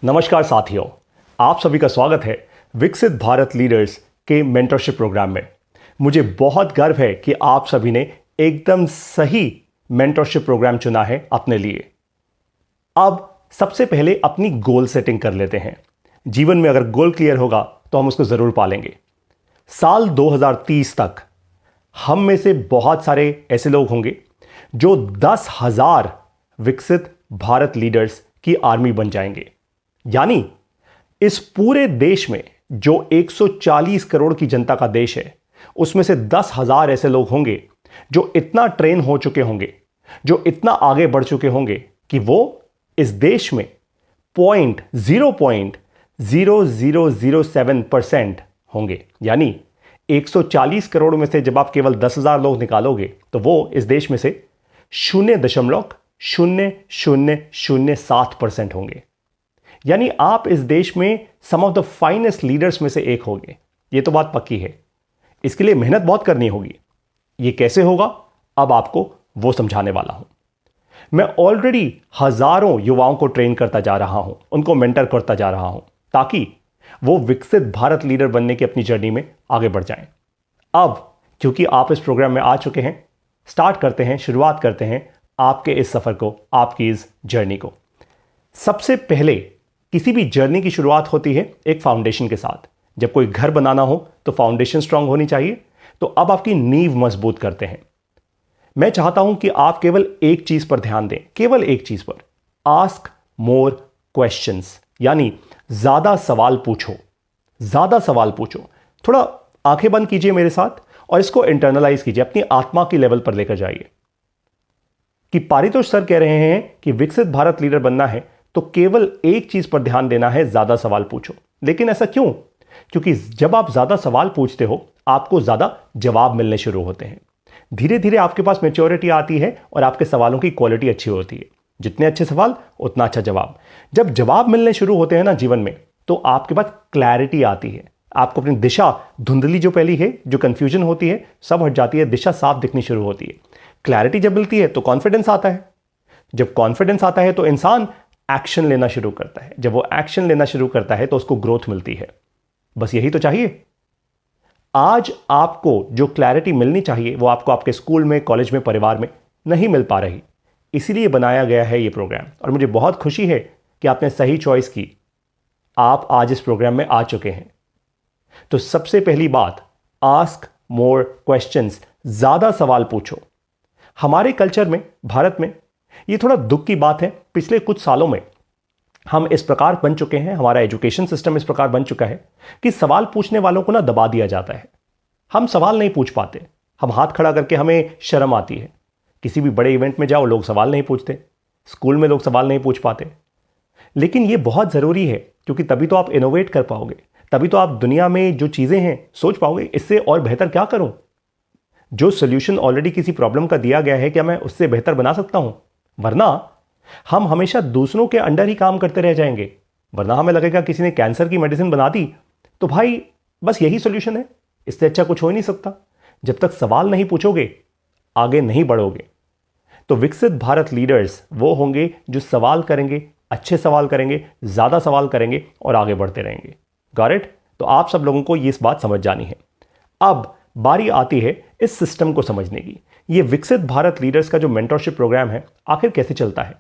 नमस्कार साथियों, आप सभी का स्वागत है विकसित भारत लीडर्स के मेंटरशिप प्रोग्राम में। मुझे बहुत गर्व है कि आप सभी ने एकदम सही मेंटरशिप प्रोग्राम चुना है अपने लिए। अब सबसे पहले अपनी गोल सेटिंग कर लेते हैं। जीवन में अगर गोल क्लियर होगा तो हम उसको जरूर पालेंगे। साल 2030 तक हम में से बहुत सारे ऐसे लोग होंगे जो 10,000 विकसित भारत लीडर्स की आर्मी बन जाएंगे। यानी इस पूरे देश में जो 140 करोड़ की जनता का देश है, उसमें से 10,000 ऐसे लोग होंगे जो इतना ट्रेन हो चुके होंगे, जो इतना आगे बढ़ चुके होंगे कि वो इस देश में 0.0007% होंगे। यानी 140 करोड़ में से जब आप केवल 10,000 लोग निकालोगे तो वो इस देश में से 0.0007% होंगे। यानी आप इस देश में सम ऑफ द फाइनेस्ट लीडर्स में से एक होंगे। ये तो बात पक्की है। इसके लिए मेहनत बहुत करनी होगी। ये कैसे होगा, अब आपको वो समझाने वाला हूं। मैं ऑलरेडी हजारों युवाओं को ट्रेन करता जा रहा हूं, उनको मेंटर करता जा रहा हूं, ताकि वो विकसित भारत लीडर बनने की अपनी जर्नी में आगे बढ़ जाएं। अब क्योंकि आप इस प्रोग्राम में आ चुके हैं, स्टार्ट करते हैं, शुरुआत करते हैं आपके इस सफर को, आपकी इस जर्नी को। सबसे पहले किसी भी जर्नी की शुरुआत होती है एक फाउंडेशन के साथ। जब कोई घर बनाना हो तो फाउंडेशन स्ट्रांग होनी चाहिए। तो अब आपकी नींव मजबूत करते हैं। मैं चाहता हूं कि आप केवल एक चीज पर ध्यान दें, केवल एक चीज पर। आस्क मोर क्वेश्चंस, यानी ज्यादा सवाल पूछो, ज्यादा सवाल पूछो। थोड़ा आंखें बंद कीजिए मेरे साथ और इसको इंटरनलाइज कीजिए, अपनी आत्मा की लेवल पर लेकर जाइए कि पारितोष सर कह रहे हैं कि विकसित भारत लीडर बनना है तो केवल एक चीज पर ध्यान देना है, ज्यादा सवाल पूछो। लेकिन ऐसा क्यों? क्योंकि जब आप ज्यादा सवाल पूछते हो आपको ज्यादा जवाब मिलने शुरू होते हैं। धीरे धीरे आपके पास मैच्योरिटी आती है और आपके सवालों की क्वालिटी अच्छी होती है। जितने अच्छे सवाल उतना अच्छा जवाब। जब जवाब मिलने शुरू होते हैं ना जीवन में, तो आपके पास क्लैरिटी आती है। आपको अपनी दिशा, धुंधली जो पहली है, जो कंफ्यूजन होती है, सब हट जाती है, दिशा साफ दिखनी शुरू होती है। क्लैरिटी जब मिलती है तो कॉन्फिडेंस आता है। जब कॉन्फिडेंस आता है तो इंसान एक्शन लेना शुरू करता है। जब वो एक्शन लेना शुरू करता है तो उसको ग्रोथ मिलती है। बस यही तो चाहिए। आज आपको जो क्लैरिटी मिलनी चाहिए वो आपको आपके स्कूल में, कॉलेज में, परिवार में नहीं मिल पा रही। इसीलिए बनाया गया है ये प्रोग्राम और मुझे बहुत खुशी है कि आपने सही चॉइस की। आप आज इस प्रोग्राम में आ चुके हैं। तो सबसे पहली बात, आस्क मोर क्वेश्चंस, ज्यादा सवाल पूछो। हमारे कल्चर में, भारत में, ये थोड़ा दुख की बात है। पिछले कुछ सालों में हम इस प्रकार बन चुके हैं, हमारा एजुकेशन सिस्टम इस प्रकार बन चुका है कि सवाल पूछने वालों को ना दबा दिया जाता है। हम सवाल नहीं पूछ पाते। हम हाथ खड़ा करके, हमें शर्म आती है। किसी भी बड़े इवेंट में जाओ, लोग सवाल नहीं पूछते। स्कूल में लोग सवाल नहीं पूछ पाते। लेकिन ये बहुत जरूरी है, क्योंकि तभी तो आप इनोवेट कर पाओगे, तभी तो आप दुनिया में जो चीजें हैं सोच पाओगे, इससे और बेहतर क्या करूं। जो सोल्यूशन ऑलरेडी किसी प्रॉब्लम का दिया गया है, क्या मैं उससे बेहतर बना सकता हूं? वरना हम हमेशा दूसरों के अंडर ही काम करते रह जाएंगे। वरना हमें लगेगा किसी ने कैंसर की मेडिसिन बना दी तो भाई बस यही सोल्यूशन है, इससे अच्छा कुछ हो ही नहीं सकता। जब तक सवाल नहीं पूछोगे आगे नहीं बढ़ोगे। तो विकसित भारत लीडर्स वो होंगे जो सवाल करेंगे, अच्छे सवाल करेंगे, ज्यादा सवाल करेंगे और आगे बढ़ते रहेंगे। Got it? तो आप सब लोगों को ये इस बात समझ जानी है। अब बारी आती है इस सिस्टम को समझने की। ये विकसित भारत लीडर्स का जो मेंटरशिप प्रोग्राम है आखिर कैसे चलता है।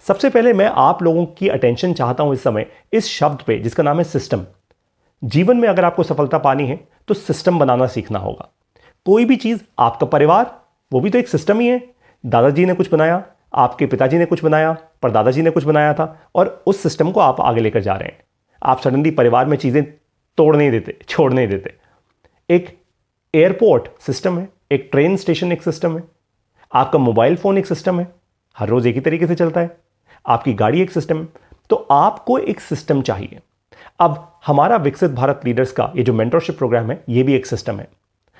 सबसे पहले मैं आप लोगों की अटेंशन चाहता हूं इस समय इस शब्द पे जिसका नाम है सिस्टम। जीवन में अगर आपको सफलता पानी है तो सिस्टम बनाना सीखना होगा। कोई भी चीज, आपका परिवार वो भी तो एक सिस्टम ही है। दादाजी ने कुछ बनाया, आपके पिताजी ने कुछ बनाया, परदादाजी ने कुछ बनाया था और उस सिस्टम को आप आगे लेकर जा रहे हैं। आप सडनली परिवार में चीजें तोड़ नहीं देते, छोड़ नहीं देते। एक एयरपोर्ट सिस्टम है, एक ट्रेन स्टेशन एक सिस्टम है, आपका मोबाइल फोन एक सिस्टम है, हर रोज एक ही तरीके से चलता है, आपकी गाड़ी एक सिस्टम है। तो आपको एक सिस्टम चाहिए। अब हमारा विकसित भारत लीडर्स का ये जो मेंटरशिप प्रोग्राम है ये भी एक सिस्टम है।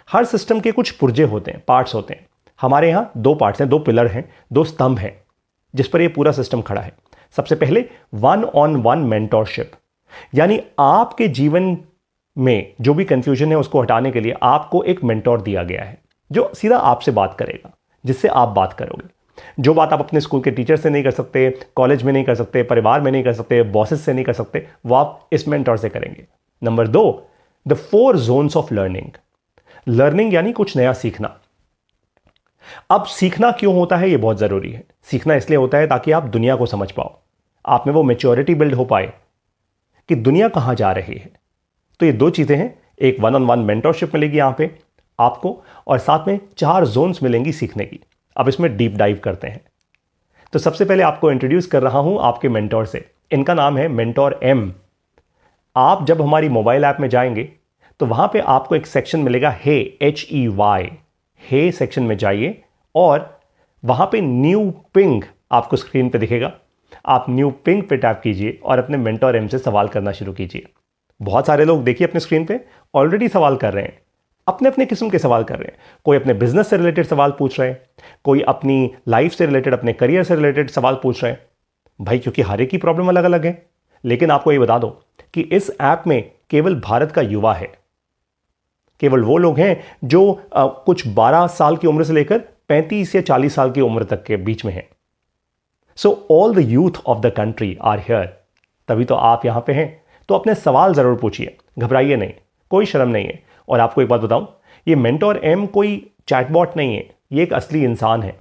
हर सिस्टम के कुछ पुर्जे होते हैं, पार्ट्स होते हैं। हमारे यहां 2 पार्ट्स हैं, 2 पिलर हैं, 2 स्तंभ हैं जिस पर ये पूरा सिस्टम खड़ा है। सबसे पहले 1-on-1 मेंटरशिप, यानी आपके जीवन में जो भी कंफ्यूजन है उसको हटाने के लिए आपको एक मेंटोर दिया गया है जो सीधा आपसे बात करेगा, जिससे आप बात करोगे। जो बात आप अपने स्कूल के टीचर से नहीं कर सकते, कॉलेज में नहीं कर सकते, परिवार में नहीं कर सकते, बॉसेस से नहीं कर सकते, वो आप इस मेंटोर से करेंगे। Number 2, the 4 zones of learning. Learning यानी कुछ नया सीखना। अब सीखना क्यों होता है, यह बहुत जरूरी है। सीखना इसलिए होता है ताकि आप दुनिया को समझ पाओ, आप में वो मैच्योरिटी बिल्ड हो पाए कि दुनिया कहां जा रही है। तो ये 2 चीजें हैं, एक 1-on-1 मेंटरशिप मिलेगी यहां पे आपको, और साथ में 4 जोन्स मिलेंगी सीखने की। अब इसमें डीप डाइव करते हैं। तो सबसे पहले आपको इंट्रोड्यूस कर रहा हूं आपके मेंटोर से। इनका नाम है मेंटोर एम। आप जब हमारी मोबाइल ऐप में जाएंगे तो वहां पे आपको एक सेक्शन मिलेगा हे, HEY, हे सेक्शन में जाइए और वहां पे न्यू पिंग आपको स्क्रीन पे दिखेगा। आप न्यू पिंग पे टैप कीजिए और अपने मेंटोर एम से सवाल करना शुरू कीजिए। बहुत सारे लोग देखिए अपने स्क्रीन पे ऑलरेडी सवाल कर रहे हैं, अपने अपने किस्म के सवाल कर रहे हैं। कोई अपने बिजनेस से रिलेटेड सवाल पूछ रहे हैं, कोई अपनी लाइफ से रिलेटेड, अपने करियर से रिलेटेड सवाल पूछ रहे हैं भाई, क्योंकि हर एक की प्रॉब्लम अलग अलग है। लेकिन आपको ये बता दो कि इस ऐप में केवल भारत का युवा है, केवल वो लोग हैं जो कुछ 12 साल की उम्र से लेकर 35 या 40 साल की उम्र तक के बीच में हैं। So all the youth of the country are here. तभी तो आप यहां पे हैं। तो अपने सवाल जरूर पूछिए, घबराइए नहीं, कोई शर्म नहीं है। और आपको एक बात बताऊं, ये मेंटोर एम कोई चैटबॉट नहीं है, ये एक असली इंसान है।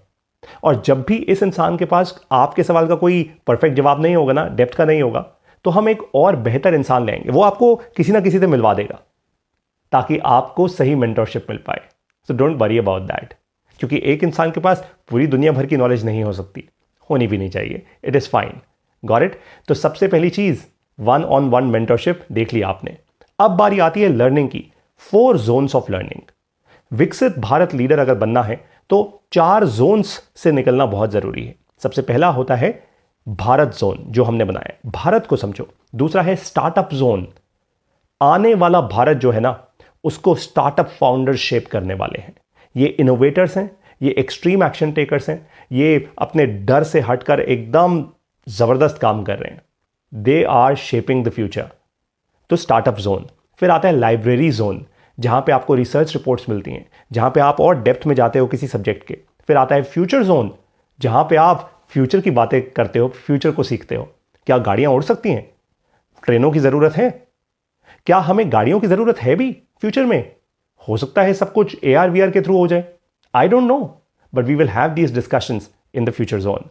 और जब भी इस इंसान के पास आपके सवाल का कोई परफेक्ट जवाब नहीं होगा ना, डेप्थ का नहीं होगा, तो हम एक और बेहतर इंसान लेंगे, वो आपको किसी ना किसी से मिलवा देगा ताकि आपको सही मेंटरशिप मिल पाए। So don't worry about that, क्योंकि एक इंसान के पास पूरी दुनिया भर की नॉलेज नहीं हो सकती, होनी भी नहीं चाहिए। It is fine, got it. तो सबसे पहली चीज 1-on-1 मेंटरशिप देख लिया आपने। अब बारी आती है लर्निंग की। 4 जोन्स ऑफ लर्निंग। विकसित भारत लीडर अगर बनना है तो 4 जोन्स से निकलना बहुत जरूरी है। सबसे पहला होता है भारत जोन, जो हमने बनाया, भारत को समझो। दूसरा है स्टार्टअप जोन, आने वाला भारत जो है ना, उसको स्टार्टअप फाउंडर शेप करने वाले हैं। ये इनोवेटर्स हैं, ये एक्सट्रीम एक्शन टेकर्स हैं, ये अपने डर से हटकर एकदम जबरदस्त काम कर रहे हैं। They are shaping the future. तो स्टार्टअप जोन। फिर आता है लाइब्रेरी जोन, जहां पे आपको रिसर्च रिपोर्ट्स मिलती हैं, जहां पे आप और डेप्थ में जाते हो किसी सब्जेक्ट के। फिर आता है फ्यूचर जोन, जहां पे आप फ्यूचर की बातें करते हो, फ्यूचर को सीखते हो। क्या गाड़ियां उड़ सकती हैं? ट्रेनों की जरूरत है? क्या हमें गाड़ियों की जरूरत है भी फ्यूचर में? हो सकता है सब कुछ AR VR के थ्रू हो जाए, I don't know, but we will have these discussions in the future zone.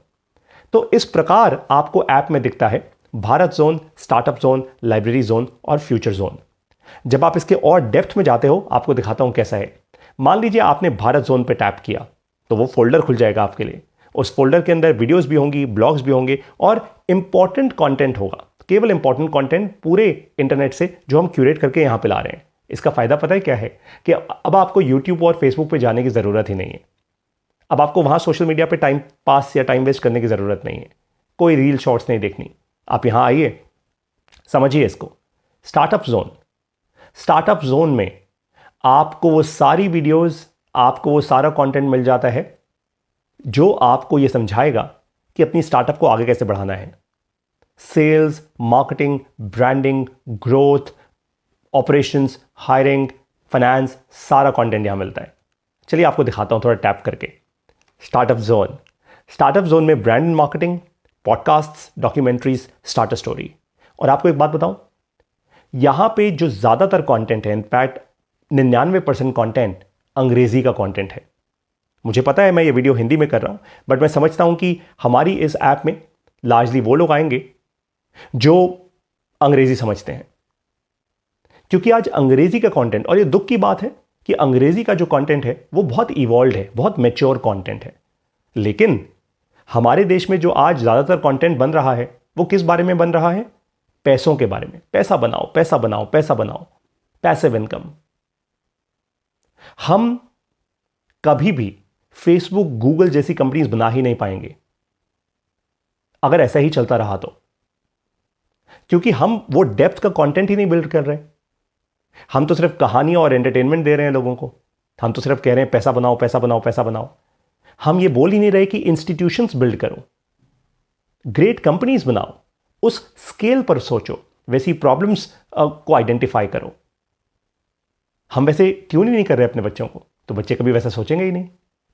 तो इस प्रकार आपको ऐप में दिखता है Bharat zone, startup zone, library zone और फ्यूचर जोन। जब आप इसके और डेप्थ में जाते हो, आपको दिखाता हूं कैसा है। मान लीजिए आपने भारत जोन पे टैप किया तो वो फोल्डर खुल जाएगा आपके लिए। उस फोल्डर के अंदर वीडियोस भी होंगी, ब्लॉग्स भी होंगे और इंपॉर्टेंट कंटेंट होगा, केवल इंपॉर्टेंट कंटेंट पूरे इंटरनेट से, जो हम क्यूरेट करके यहां पे ला रहे हैं। इसका फायदा पता है क्या है कि अब आपको यूट्यूब और फेसबुक पे जाने की जरूरत ही नहीं है। अब आपको वहां सोशल मीडिया पे टाइम पास या टाइम वेस्ट करने की जरूरत नहीं है, कोई रील शॉर्ट्स नहीं देखनी। आप यहां आइए, समझिए इसको। स्टार्टअप जोन, स्टार्टअप जोन में आपको वो सारी वीडियोस, आपको वो सारा कंटेंट मिल जाता है जो आपको ये समझाएगा कि अपनी स्टार्टअप को आगे कैसे बढ़ाना है। Sales, marketing, branding, growth, operations, hiring, finance, सारा कंटेंट यहां मिलता है। चलिए आपको दिखाता हूं थोड़ा टैप करके। स्टार्टअप जोन, स्टार्टअप जोन में brand and marketing, podcasts, documentaries, starter story. और आपको एक बात बताऊं, यहां पे जो ज्यादातर कंटेंट है, इनफैक्ट 99% कंटेंट अंग्रेजी का कंटेंट है। मुझे पता है मैं ये वीडियो हिंदी में कर रहा हूं, बट मैं समझता हूं कि हमारी इस ऐप में लार्जली वो लोग आएंगे जो अंग्रेजी समझते हैं, क्योंकि आज अंग्रेजी का कंटेंट, और ये दुख की बात है कि अंग्रेजी का जो कंटेंट है वो बहुत इवॉल्व है, बहुत मैच्योर कंटेंट है। लेकिन हमारे देश में जो आज ज्यादातर कंटेंट बन रहा है वो किस बारे में बन रहा है? पैसों के बारे में। पैसा बनाओ, पैसा बनाओ, पैसा बनाओ, पैसिव इनकम। हम कभी भी फेसबुक, गूगल जैसी कंपनीज बना ही नहीं पाएंगे अगर ऐसा ही चलता रहा तो, क्योंकि हम वो डेप्थ का कंटेंट ही नहीं बिल्ड कर रहे। हम तो सिर्फ कहानियां और एंटरटेनमेंट दे रहे हैं लोगों को। हम तो सिर्फ कह रहे हैं पैसा बनाओ, पैसा बनाओ, पैसा बनाओ। हम ये बोल ही नहीं रहे कि इंस्टीट्यूशंस बिल्ड करो, ग्रेट कंपनीज बनाओ, उस स्केल पर सोचो, वैसी प्रॉब्लम्स को आइडेंटिफाई करो। हम वैसे क्यों नहीं कर रहे अपने बच्चों को? तो बच्चे कभी वैसा सोचेंगे ही नहीं।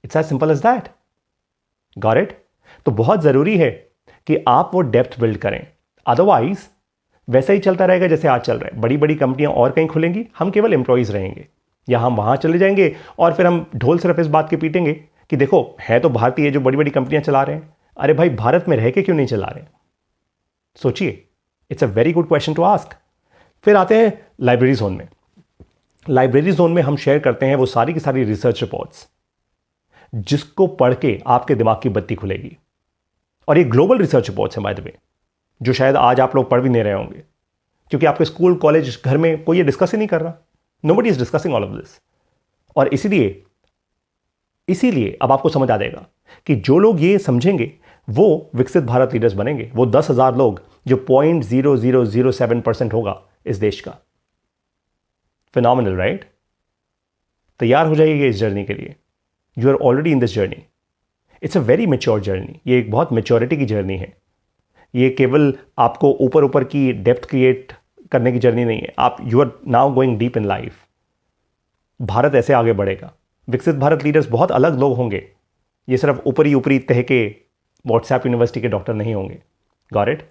It's as simple as that. Got it? तो बहुत जरूरी है कि आप वो डेप्थ बिल्ड करें, अदरवाइज वैसा ही चलता रहेगा जैसे आज चल रहा है। बड़ी बड़ी कंपनियां और कहीं खुलेंगी, हम केवल एम्प्लॉइज रहेंगे, या हम वहां चले जाएंगे और फिर हम ढोल सिर्फ इस बात के पीटेंगे कि देखो है तो भारतीय जो बड़ी बड़ी कंपनियां चला रहे हैं। अरे भाई, भारत में रह के क्यों नहीं चला रहे? सोचिए, it's a very good question to ask. फिर आते हैं लाइब्रेरी जोन में। लाइब्रेरी जोन में हम शेयर करते हैं वो सारी की सारी रिसर्च रिपोर्ट्स जिसको पढ़ के आपके दिमाग की बत्ती खुलेगी। और ये ग्लोबल रिसर्च रिपोर्ट्स हैं बाय द वे, जो शायद आज आप लोग पढ़ भी नहीं रहे होंगे, क्योंकि आपके स्कूल कॉलेज घर में कोई ये डिस्कस ही नहीं कर रहा। Nobody is discussing all of this. और इसीलिए अब आपको समझ आ जाएगा कि जो लोग ये समझेंगे वो विकसित भारत लीडर्स बनेंगे। वो 10,000 लोग जो 0.0007% होगा इस देश का। Phenomenal, right? तैयार हो जाइए इस जर्नी के लिए। You are already in this journey. It's a very mature journey. ये एक बहुत मेच्योरिटी की जर्नी है। ये केवल आपको ऊपर ऊपर की डेप्थ क्रिएट करने की जर्नी नहीं है। You are now going deep in life. Bharat ऐसे आगे बढ़ेगा। विकसित भारत लीडर्स बहुत अलग लोग होंगे। ये सिर्फ ऊपरी ऊपरी तह के व्हाट्सएप यूनिवर्सिटी के डॉक्टर नहीं होंगे। Got it?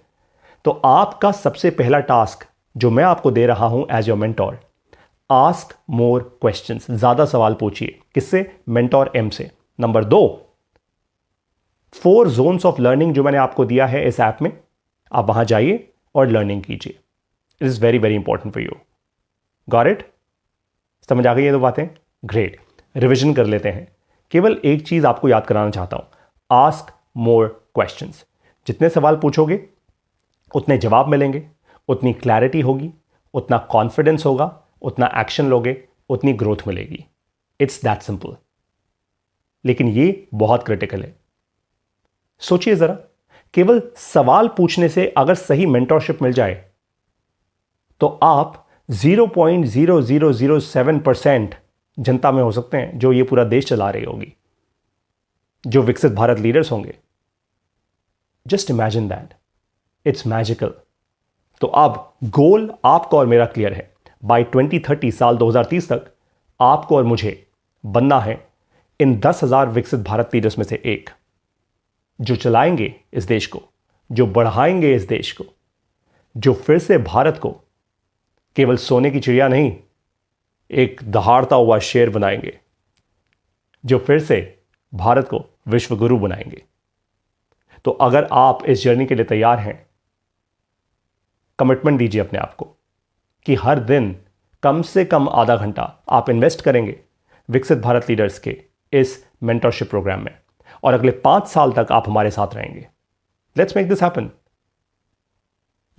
तो आपका सबसे पहला टास्क जो मैं आपको दे रहा हूं as your mentor, ask more questions. ज्यादा सवाल पूछिए। किससे? मेंटोर एम से। नंबर 2, 4 जोन्स ऑफ लर्निंग जो मैंने आपको दिया है इस ऐप में, आप वहां जाइए और लर्निंग कीजिए। It is very very important for you. Got it? समझ आ गई ये दो बातें? ग्रेट। रिविजन कर लेते हैं। केवल एक चीज आपको याद कराना चाहता हूं, आस्क मोर क्वेश्चंस। जितने सवाल पूछोगे उतने जवाब मिलेंगे, उतनी क्लैरिटी होगी, उतना कॉन्फिडेंस होगा, उतना एक्शन लोगे, उतनी ग्रोथ मिलेगी। It's that simple. लेकिन ये बहुत क्रिटिकल है। सोचिए जरा, केवल सवाल पूछने से अगर सही मेंटरशिप मिल जाए तो आप 0.0007% जनता में हो सकते हैं जो ये पूरा देश चला रही होगी, जो विकसित भारत लीडर्स होंगे। Just imagine that. It's magical. तो अब गोल आपका और मेरा क्लियर है। बाय 2030, साल 2030 तक आपको और मुझे बनना है इन 10,000 विकसित भारत लीडर्स में से एक, जो चलाएंगे इस देश को, जो बढ़ाएंगे इस देश को, जो फिर से भारत को केवल सोने की चिड़िया नहीं, एक दहाड़ता हुआ शेर बनाएंगे, जो फिर से भारत को विश्व गुरु बनाएंगे। तो अगर आप इस जर्नी के लिए तैयार हैं, कमिटमेंट दीजिए अपने आप को कि हर दिन कम से कम आधा घंटा आप इन्वेस्ट करेंगे विकसित भारत लीडर्स के इस मेंटरशिप प्रोग्राम में, और अगले 5 साल तक आप हमारे साथ रहेंगे। Let's make this happen.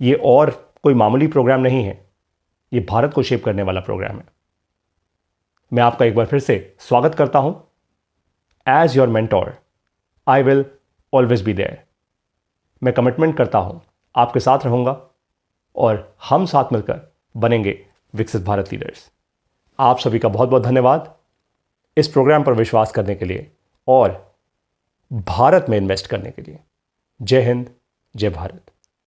ये और कोई मामूली प्रोग्राम नहीं है, ये भारत को शेप करने वाला प्रोग्राम है। मैं आपका एक बार फिर से स्वागत करता हूं। As your mentor I will always be there. मैं कमिटमेंट करता हूं आपके साथ रहूंगा और हम साथ मिलकर बनेंगे विकसित भारत लीडर्स। आप सभी का बहुत बहुत धन्यवाद इस प्रोग्राम पर विश्वास करने के लिए और भारत में इन्वेस्ट करने के लिए। जय हिंद, जय भारत।